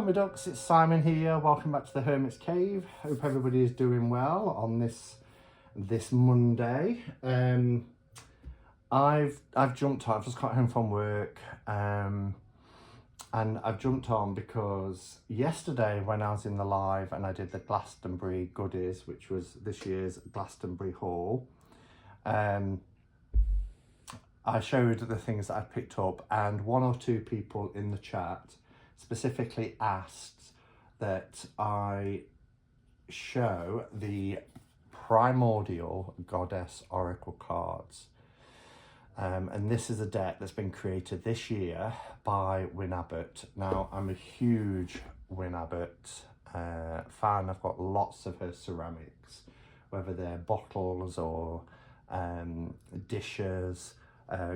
my ducks, it's Simon here. Welcome back to the Hermit's Cave. Hope everybody is doing well on this Monday. I've jumped on. I've just got home from work, and I've jumped on because yesterday when I was in the live and I did the Glastonbury goodies, which was this year's Glastonbury haul, I showed the things that I picked up, and one or two people in the chat specifically asked that I show the Primordial Goddess Oracle cards. And this is a deck that's been created this year by Abbot. Now, I'm a huge Abbot fan. I've got lots of her ceramics, whether they're bottles or dishes,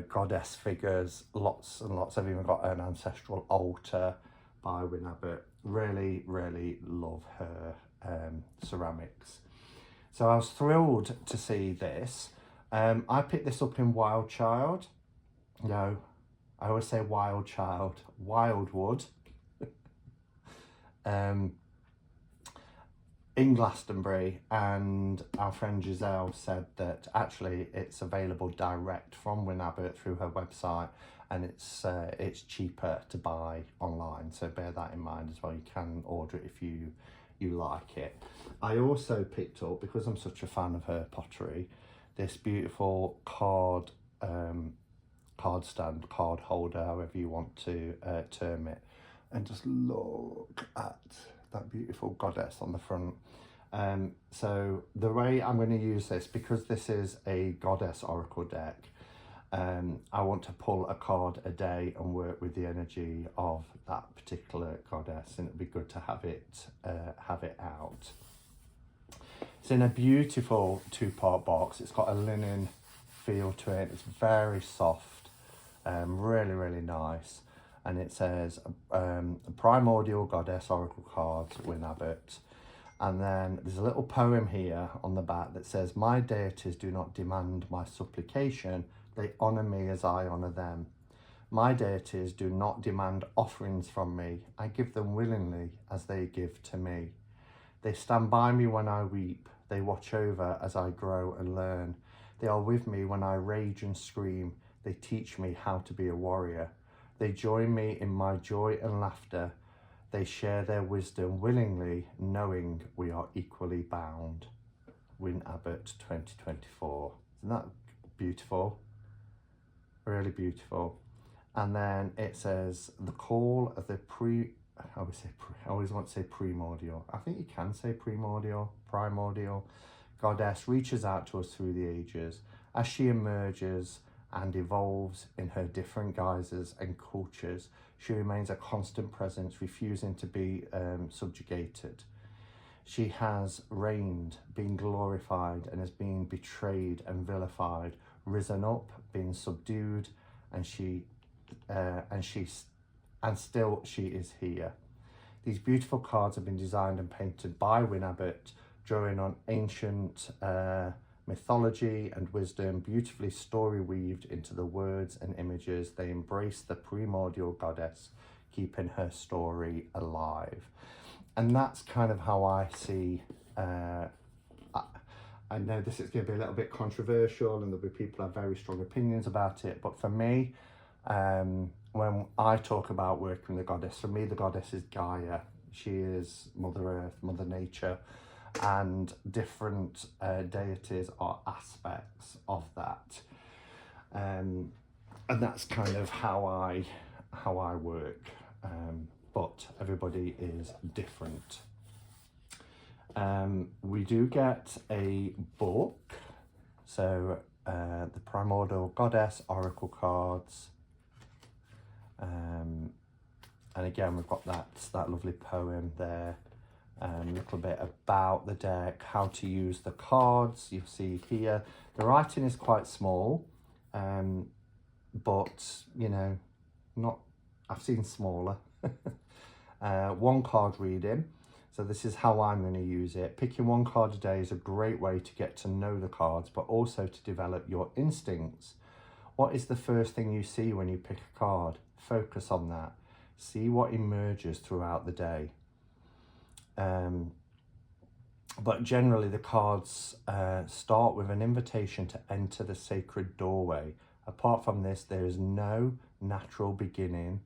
goddess figures, lots and lots. I've even got an ancestral altar by Abbot. Really, really love her ceramics. So I was thrilled to see this. I picked this up in Wildchild. No, I always say Wildchild. Wildwood. In Glastonbury, and our friend Giselle said that actually it's available direct from Abbot through her website, and it's cheaper to buy online, so bear that in mind as well. You can order it if you like it. I also picked up, because I'm such a fan of her pottery, this beautiful card stand, card holder, however you want to term it, and just look at that beautiful goddess on the front. So the way I'm going to use this, because this is a goddess oracle deck, I want to pull a card a day and work with the energy of that particular goddess, and it'd be good to have it out. It's in a beautiful 2-part box. It's got a linen feel to it. It's very soft, really, really nice. And it says Primordial Goddess Oracle Cards, Abbot. And then there's a little poem here on the back that says, "My deities do not demand my supplication, they honour me as I honour them. My deities do not demand offerings from me, I give them willingly as they give to me. They stand by me when I weep, they watch over as I grow and learn. They are with me when I rage and scream, they teach me how to be a warrior. They join me in my joy and laughter. They share their wisdom willingly, knowing we are equally bound." Abbot 2024. Isn't that beautiful? Really beautiful. And then it says, "The call of the I always want to say primordial. I think you can say primordial. Goddess reaches out to us through the ages. As she emerges and evolves in her different guises and cultures, she remains a constant presence, refusing to be subjugated. She has reigned, been glorified, and has been betrayed and vilified, risen up, been subdued, and still she is here. These beautiful cards have been designed and painted by Abbot, drawing on ancient mythology and wisdom, beautifully story weaved into the words and images. They embrace the primordial goddess, keeping her story alive." And that's kind of how I see, I know this is going to be a little bit controversial and there'll be people who have very strong opinions about it, but for me, when I talk about working with the goddess, for me the goddess is Gaia. She is Mother Earth, Mother Nature, and different deities are aspects of that, and that's kind of how I work, but everybody is different. We do get a book, so the Primordial Goddess Oracle cards, and again we've got that lovely poem there. A little bit about the deck, how to use the cards. You'll see here the writing is quite small, but you know, I've seen smaller. One card reading. So this is how I'm going to use it. Picking one card a day is a great way to get to know the cards, but also to develop your instincts. What is the first thing you see when you pick a card? Focus on that. See what emerges throughout the day. But generally the cards start with an invitation to enter the sacred doorway. Apart from this, there is no natural beginning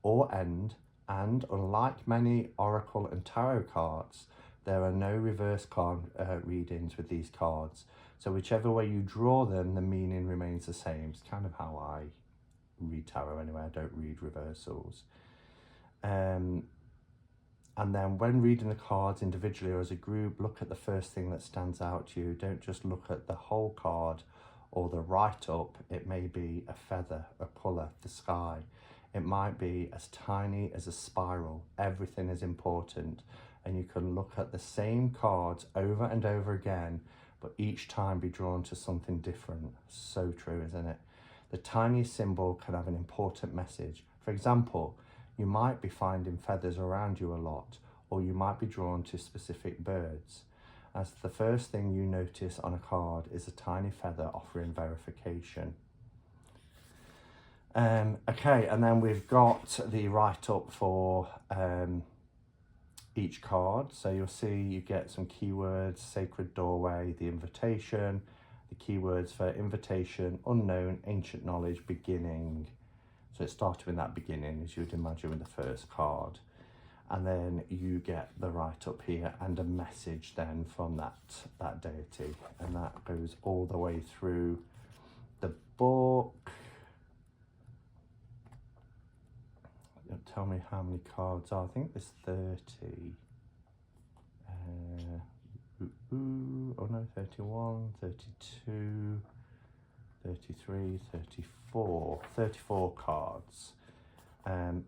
or end, and unlike many oracle and tarot cards, there are no reverse card readings with these cards. So whichever way you draw them, the meaning remains the same. It's kind of how I read tarot anyway. I don't read reversals. And then when reading the cards individually or as a group, look at the first thing that stands out to you. Don't just look at the whole card or the write-up. It may be a feather, a colour, the sky. It might be as tiny as a spiral. Everything is important. And you can look at the same cards over and over again, but each time be drawn to something different. So true, isn't it? The tiniest symbol can have an important message. For example, you might be finding feathers around you a lot, or you might be drawn to specific birds, as the first thing you notice on a card is a tiny feather offering verification. Okay, and then we've got the write-up for each card. So you'll see you get some keywords: sacred doorway, the invitation, the keywords for invitation, unknown, ancient knowledge, beginning. So it started with that beginning, as you would imagine with the first card. And then you get the write-up here and a message then from that deity. And that goes all the way through the book. It'll tell me how many cards are. I think there's 30. Oh no, 31, 32, 33, 34. 34 cards.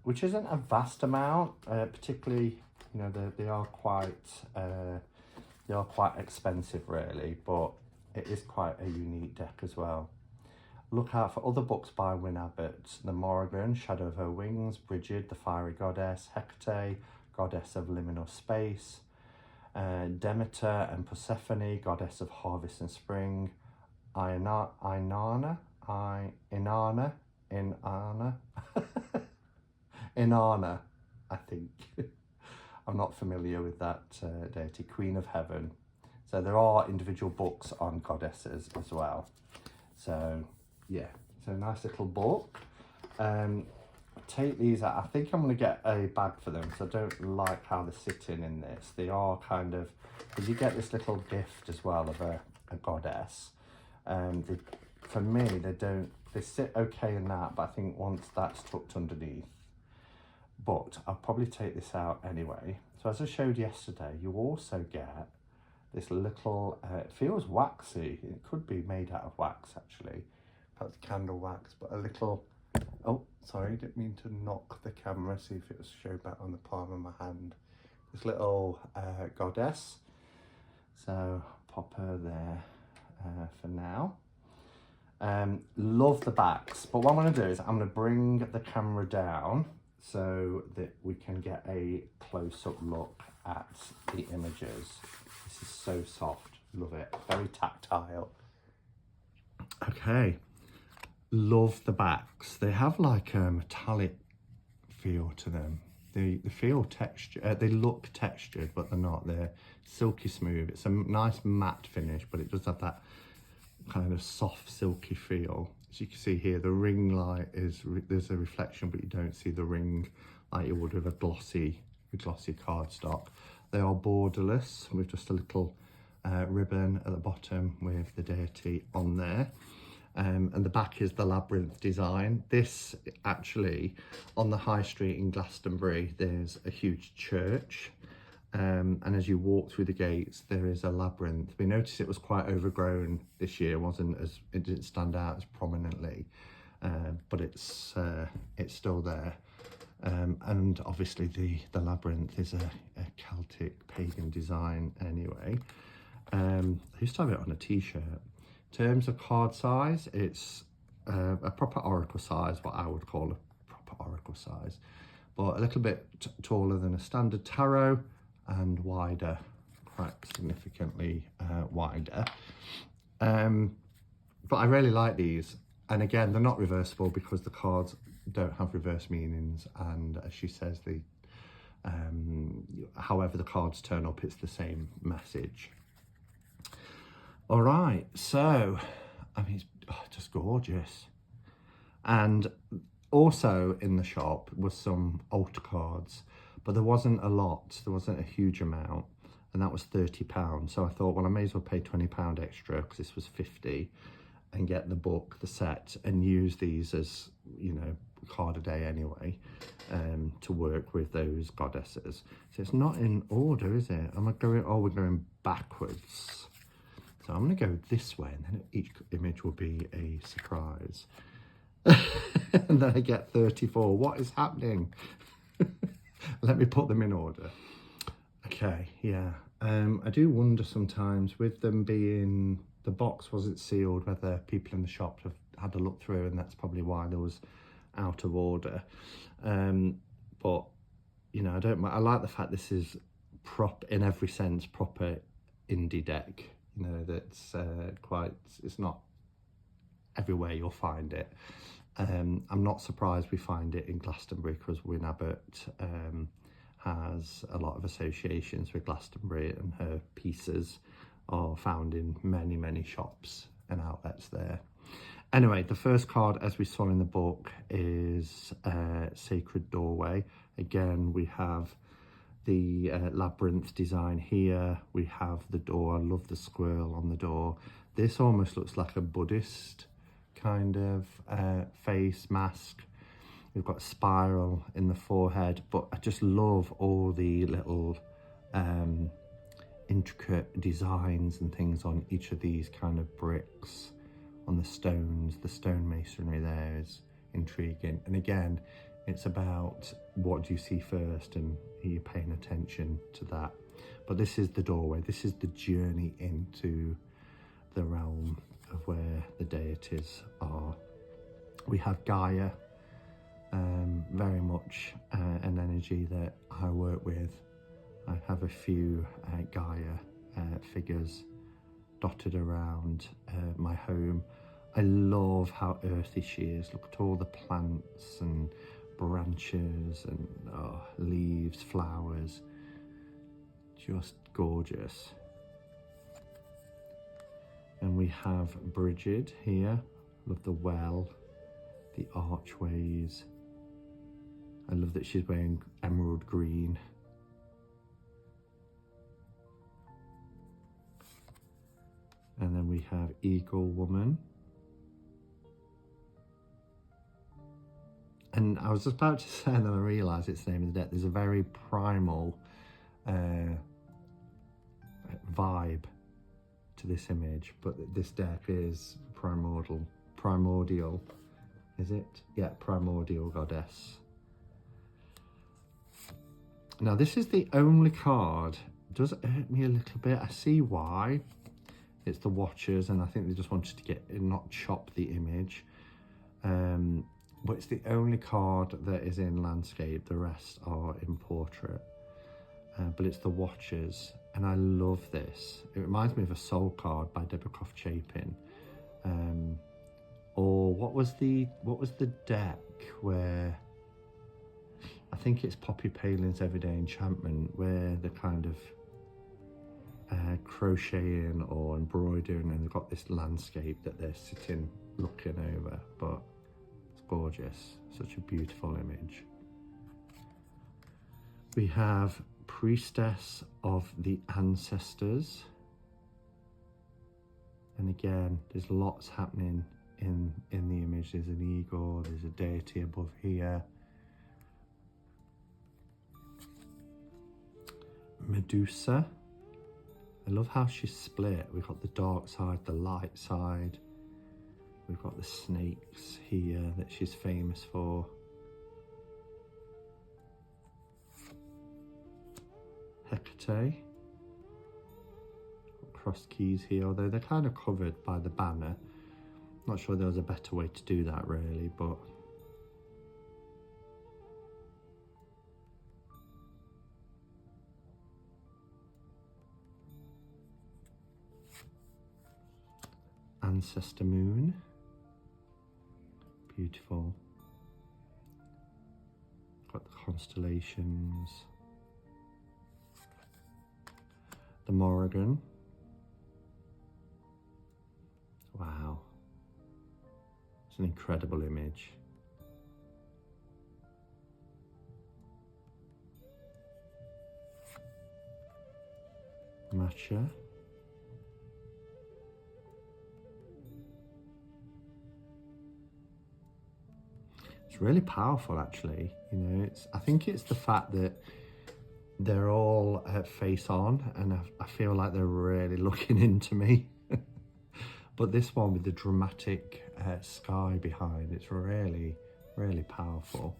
Which isn't a vast amount, particularly, you know, they are quite expensive really, but it is quite a unique deck as well. Look out for other books by Abbot: The Morrigan, Shadow of Her Wings, Brigid, the Fiery Goddess, Hecate, Goddess of Liminal Space, Demeter and Persephone, Goddess of Harvest and Spring, Inanna, I think. I'm not familiar with that deity. Queen of Heaven. So there are individual books on goddesses as well. So yeah, it's a nice little book. Take these out. I think I'm going to get a bag for them because I don't like how they're sitting in this. They are kind of, because you get this little gift as well of a goddess. For me, they sit okay in that, but I think once that's tucked underneath. But I'll probably take this out anyway. So as I showed yesterday, you also get this little, it feels waxy. It could be made out of wax actually. Perhaps candle wax, but a little, oh, sorry, didn't mean to knock the camera. See if it was show back on the palm of my hand. This little goddess. So pop her there for now. Love the backs, but what I'm going to do is I'm going to bring the camera down so that we can get a close-up look at the images. This is so soft, love it, very tactile. Okay, love the backs. They have like a metallic feel to them. They feel textured, they look textured, but they're not. They're silky smooth. It's a nice matte finish, but it does have that kind of soft silky feel. As you can see here, the ring light is, there's a reflection, but you don't see the ring like you would with a glossy cardstock. They are borderless with just a little ribbon at the bottom with the deity on there. And the back is the labyrinth design. This actually, on the high street in Glastonbury, there's a huge church. And as you walk through the gates, there is a labyrinth. We noticed it was quite overgrown this year. It didn't stand out as prominently, but it's still there. And obviously the labyrinth is a Celtic pagan design anyway. I used to have it on a t-shirt. In terms of card size, it's a proper oracle size, what I would call a proper oracle size, but a little bit taller than a standard tarot, and wider, quite significantly wider. But I really like these. And again, they're not reversible because the cards don't have reverse meanings, and as she says, however the cards turn up, it's the same message. All right, so I mean, it's just gorgeous. And also in the shop was some altar cards, but there wasn't a lot, there wasn't a huge amount, and that was £30. So I thought, well, I may as well pay £20 extra because this was 50, and get the book, the set, and use these as, you know, a card a day anyway, to work with those goddesses. So it's not in order, is it? Am I going, oh, we're going backwards. So I'm going to go this way, and then each image will be a surprise. And then I get 34. What is happening? Let me put them in order. Okay, yeah. I do wonder sometimes with them being, the box wasn't sealed, whether people in the shop have had a look through, and that's probably why there was out of order. But, you know, I like the fact this is in every sense, proper indie deck. You know, that's it's not everywhere you'll find it. I'm not surprised we find it in Glastonbury because Abbot has a lot of associations with Glastonbury, and her pieces are found in many, many shops and outlets there. Anyway, the first card, as we saw in the book, is Sacred Doorway. Again, we have the labyrinth design here. We have the door. I love the squirrel on the door. This almost looks like a Buddhist kind of face mask. We've got a spiral in the forehead, but I just love all the little intricate designs and things on each of these kind of bricks, on the stones. The stone masonry there is intriguing, and again, it's about what do you see first, and are you paying attention to that? But this is the doorway. This is the journey into the realm of where the deities are. We have Gaia, very much an energy that I work with. I have a few Gaia figures dotted around my home. I love how earthy she is. Look at all the plants and branches and leaves, flowers. Just gorgeous. And we have Bridget here. Love the well, the archways. I love that she's wearing emerald green. And then we have Eagle Woman. And I was just about to say, and then I realised it's the name of the deck. There's a very primal vibe to this image, but this deck is primordial, is it? Yeah, primordial goddess. Now this is the only card, it does hurt me a little bit. I see why. It's the Watchers, and I think they just wanted to not chop the image. But it's the only card that is in landscape. The rest are in portrait. But it's the Watchers, and I love this. It reminds me of a Soul card by Deborah Chapin. Or what was the deck where, I think it's Poppy Palin's Everyday Enchantment, where they're kind of crocheting or embroidering, and they've got this landscape that they're sitting looking over. But it's gorgeous, such a beautiful image. We have Priestess of the Ancestors, and again, there's lots happening in the image. There's an eagle, there's a deity above here. Medusa. I love how she's split. We've got the dark side, the light side. We've got the snakes here that she's famous for. Hecate. Crossed keys here, although they're kind of covered by the banner. Not sure there was a better way to do that really, but Ancestor Moon. Beautiful. Got the constellations. The Morrigan. Wow. It's an incredible image. Matcha. It's really powerful, actually. You know, I think it's the fact that they're all face on, and I feel like they're really looking into me. But this one with the dramatic sky behind, it's really, really powerful.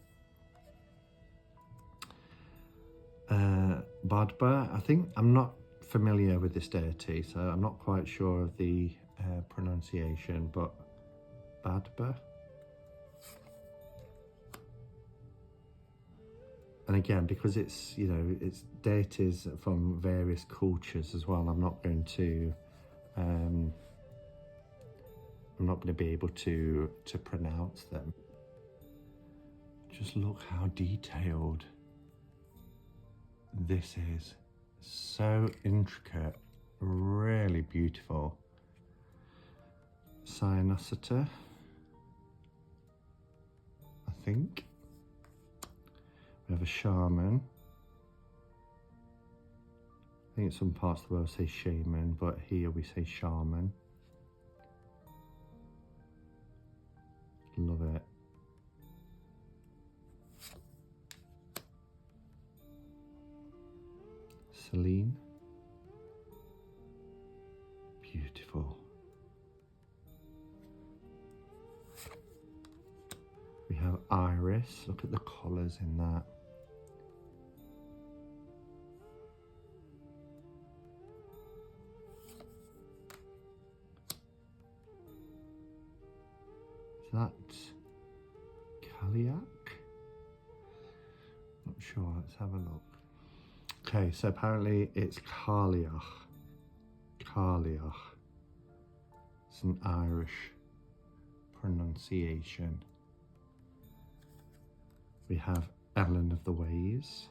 Badba, I think, I'm not familiar with this deity, so I'm not quite sure of the pronunciation, but Badba. And again, because it's, you know, it's deities from various cultures as well, I'm not going to be able to pronounce them. Just look how detailed this is. So intricate, really beautiful. Cyanocita, I think. We have a shaman. I think some parts of the world say shaman, but here we say shaman. Love it. Celine. Beautiful. We have Iris. Look at the colours in that. Is that Kaliak? Not sure, let's have a look. Okay, so apparently it's Kaliach. Kaliach. It's an Irish pronunciation. We have Ellen of the Ways.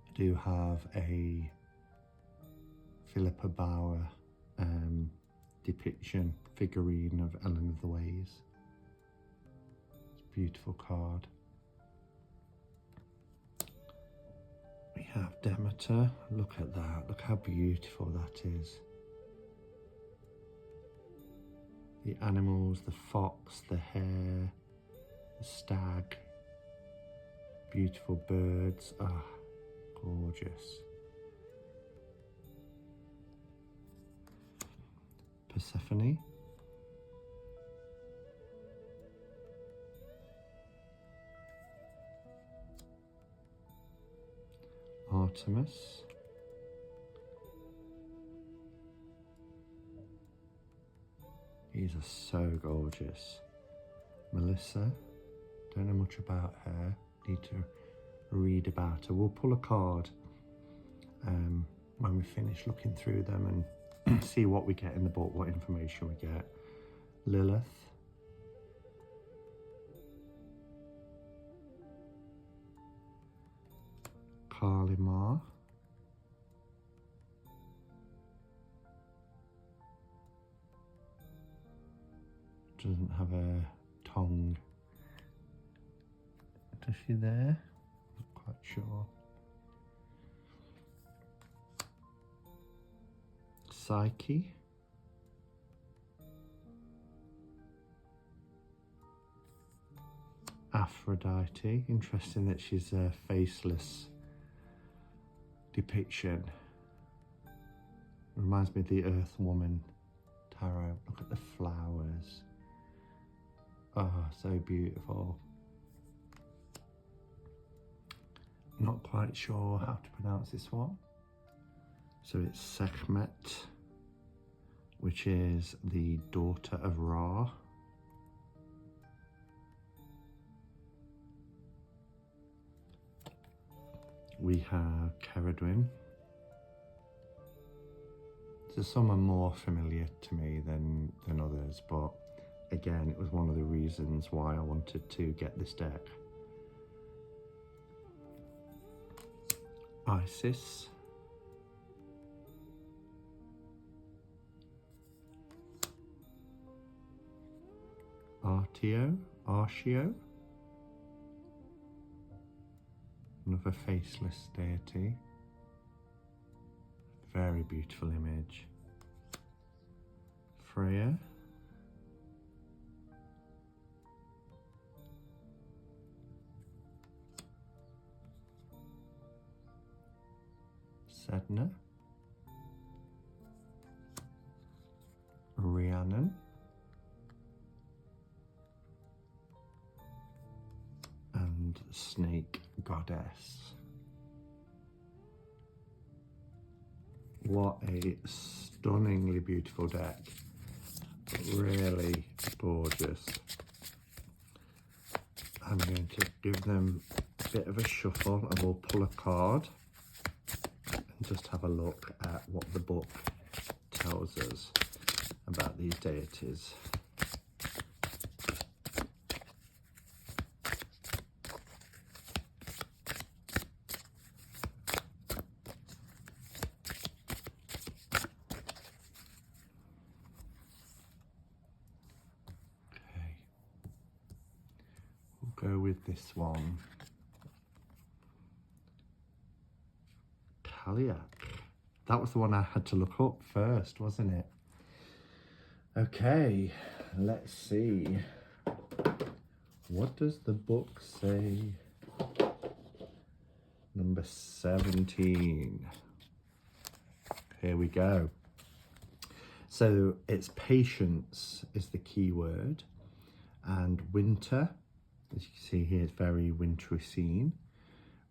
We do have a Philippa Bauer depiction figurine of Ellen of the Ways. It's a beautiful card. We have Demeter. Look at that. Look how beautiful that is. The animals, the fox, the hare, the stag. Beautiful birds. Ah, gorgeous. Persephone. Artemis. These are so gorgeous. Melissa. Don't know much about her. Need to read about her. We'll pull a card when we finish looking through them and see what we get in the book, what information we get. Lilith. Kalimar. Doesn't have a tongue. Does she there? Not quite sure. Psyche. Aphrodite. Interesting that she's a faceless depiction. Reminds me of the Earth Woman tarot. Look at the flowers. Oh, so beautiful. Not quite sure how to pronounce this one. So it's Sekhmet, which is the daughter of Ra. We have Ceridwen. So some are more familiar to me than others, but again, it was one of the reasons why I wanted to get this deck. Isis. Artio. Another faceless deity. Very beautiful image. Freya. Sedna. Rhiannon. And Snake Goddess. What a stunningly beautiful deck. Really gorgeous. I'm going to give them a bit of a shuffle and we'll pull a card and just have a look at what the book tells us about these deities. Go with this one. Kaliak. That was the one I had to look up first, wasn't it? Okay, let's see. What does the book say? Number 17. Here we go. So it's patience is the key word, and winter. As you can see here, it's very wintry scene.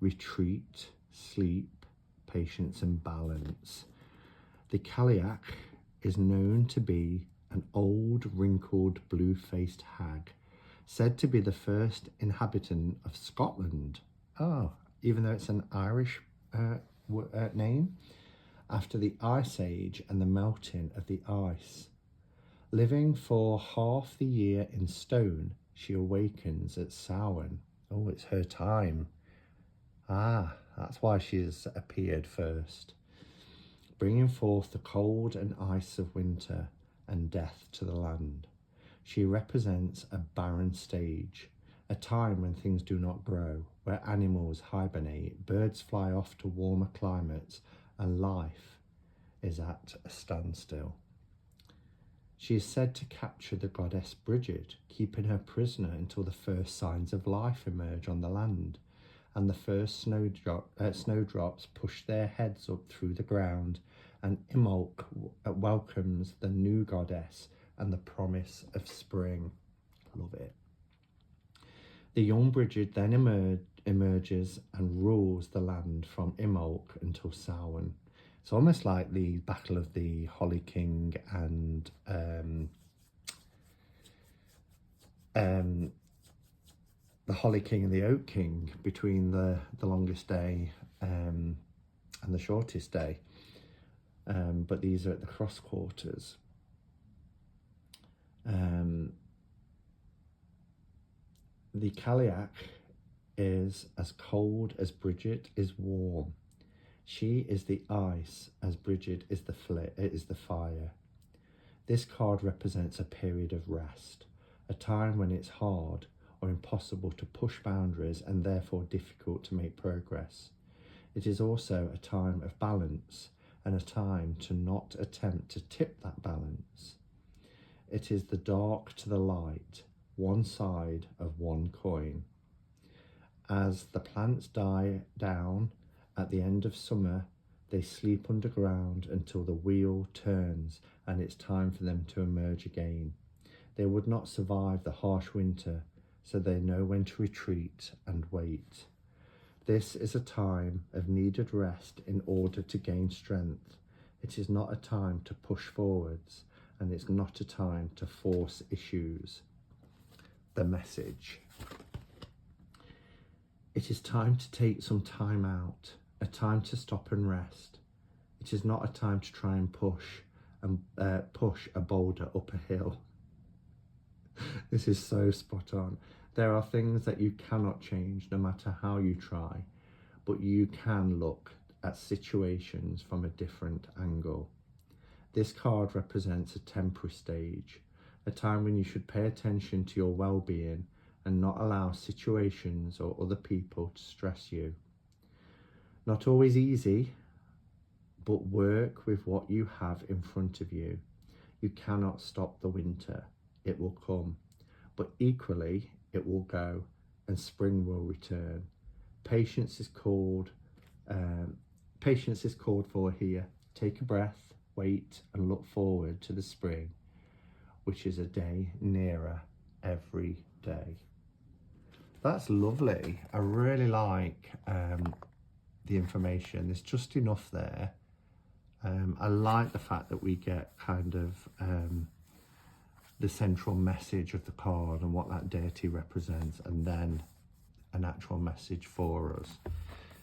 Retreat, sleep, patience and balance. The Kaliak is known to be an old, wrinkled, blue-faced hag, said to be the first inhabitant of Scotland. Oh, even though it's an Irish name, after the Ice Age and the melting of the ice. Living for half the year in stone, she awakens at Samhain. Oh, it's her time. Ah, that's why she has appeared first. Bringing forth the cold and ice of winter and death to the land. She represents a barren stage, a time when things do not grow, where animals hibernate, birds fly off to warmer climates, and life is at a standstill. She is said to capture the goddess Bridget, keeping her prisoner until the first signs of life emerge on the land, and the first snowdrops push their heads up through the ground, and Imbolc welcomes the new goddess and the promise of spring. Love it. The young Bridget then emerges and rules the land from Imbolc until Samhain. It's almost like the Battle of the Holly King and the Holly King and the Oak King, between the longest day and the shortest day. But these are at the cross quarters. The Kaliak is as cold as Bridget is warm. She is the ice as Bridget is the fire. This card represents a period of rest, a time when it's hard or impossible to push boundaries and therefore difficult to make progress. It is also a time of balance and a time to not attempt to tip that balance. It is the dark to the light, one side of one coin. As the plants die down at the end of summer, they sleep underground until the wheel turns and it's time for them to emerge again. They would not survive the harsh winter, so they know when to retreat and wait. This is a time of needed rest in order to gain strength. It is not a time to push forwards, and it's not a time to force issues. The message. It is time to take some time out, a time to stop and rest. It is not a time to try and push a boulder up a hill. This is so spot on. There are things that you cannot change no matter how you try, but you can look at situations from a different angle. This card represents a temporary stage, a time when you should pay attention to your well-being and not allow situations or other people to stress you. Not always easy, but work with what you have in front of you. You cannot stop the winter. It will come, but equally it will go and spring will return. Patience is called for here. Take a breath, wait, and look forward to the spring, which is a day nearer every day. That's lovely. I really like the information. There's just enough there. I like the fact that we get kind of the central message of the card and what that deity represents, and then an actual message for us.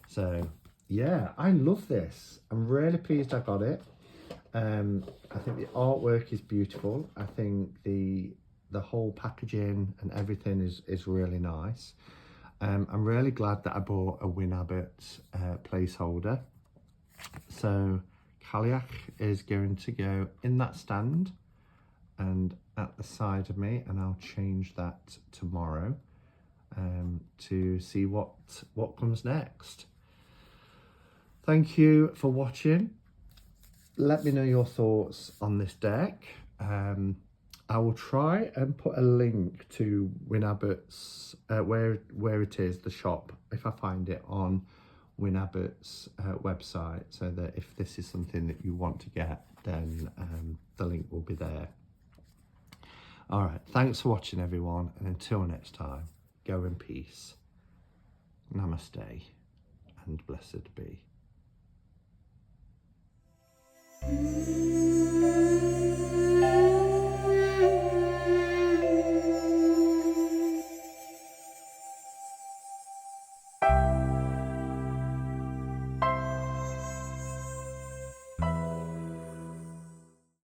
So yeah, I love this. I'm really pleased I got it. I think the artwork is beautiful. I think the whole packaging and everything is really nice. I'm really glad that I bought a Win Abbot placeholder. So Kaliak is going to go in that stand and at the side of me, and I'll change that tomorrow to see what comes next. Thank you for watching. Let me know your thoughts on this deck. I will try and put a link to Win Abbot's, where it is, the shop, if I find it, on Win Abbot's website, so that if this is something that you want to get, then the link will be there. All right, thanks for watching, everyone, and until next time, go in peace. Namaste and blessed be.